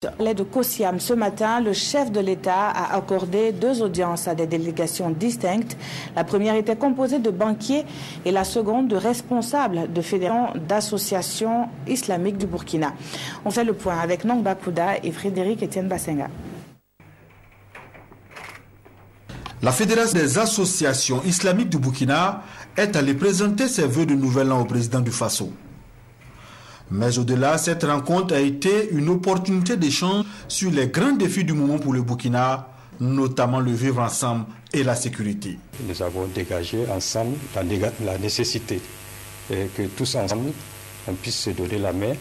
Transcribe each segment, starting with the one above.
De Kosiam, ce matin, le chef de l'État a accordé 2 audiences à des délégations distinctes. La première était composée de banquiers et la seconde de responsables de fédérations d'associations islamiques du Burkina. On fait le point avec Nongba Kouda et Frédéric Etienne Bassenga. La Fédération des associations islamiques du Burkina est allée présenter ses vœux de nouvel an au président du Faso. Mais au-delà, cette rencontre a été une opportunité d'échange sur les grands défis du moment pour le Burkina, notamment le vivre ensemble et la sécurité. Nous avons dégagé ensemble la nécessité que tous ensemble, on puisse se donner la main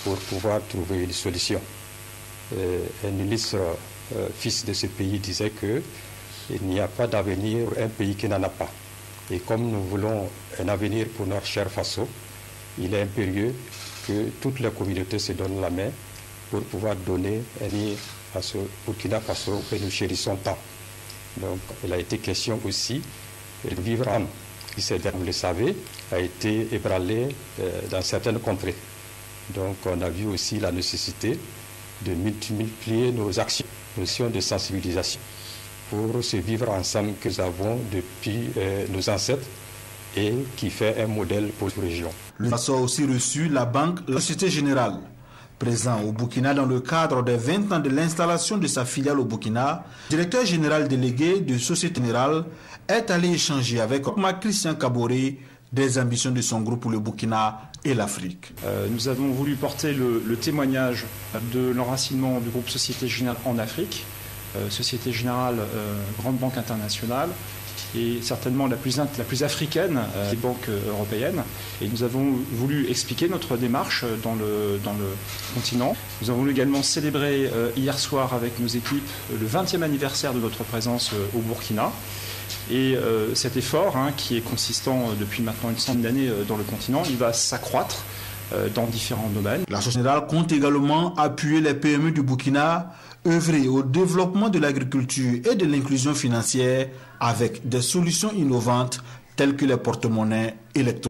pour pouvoir trouver une solution. Un ministre fils de ce pays disait qu'il n'y a pas d'avenir pour un pays qui n'en a pas. Et comme nous voulons un avenir pour notre cher Faso, il est impérieux que toutes les communautés se donnent la main pour pouvoir donner un nid à ce Burkina Faso que nous chérissons tant. Donc, il a été question aussi de vivre en qui, vous le savez, a été ébranlé dans certaines contrées. Donc, on a vu aussi la nécessité de multiplier nos actions de sensibilisation pour ce vivre ensemble que nous avons depuis nos ancêtres et qui fait un modèle pour la région. Le Faso a aussi reçu la banque La Société Générale. Présent au Burkina dans le cadre des 20 ans de l'installation de sa filiale au Burkina, le directeur général délégué de Société Générale est allé échanger avec Christian Kaboré des ambitions de son groupe pour le Burkina et l'Afrique. Nous avons voulu porter le témoignage de l'enracinement du groupe Société Générale en Afrique. Société Générale, grande banque internationale, et certainement la plus africaine des banques européennes. Et nous avons voulu expliquer notre démarche dans le continent. Nous avons voulu également célébrer hier soir avec nos équipes le 20e anniversaire de notre présence au Burkina. Et cet effort, qui est consistant depuis maintenant une centaine d'années dans le continent, il va s'accroître dans différents domaines. La Société Générale compte également appuyer les PME du Burkina, œuvrer au développement de l'agriculture et de l'inclusion financière avec des solutions innovantes telles que les porte-monnaies électroniques.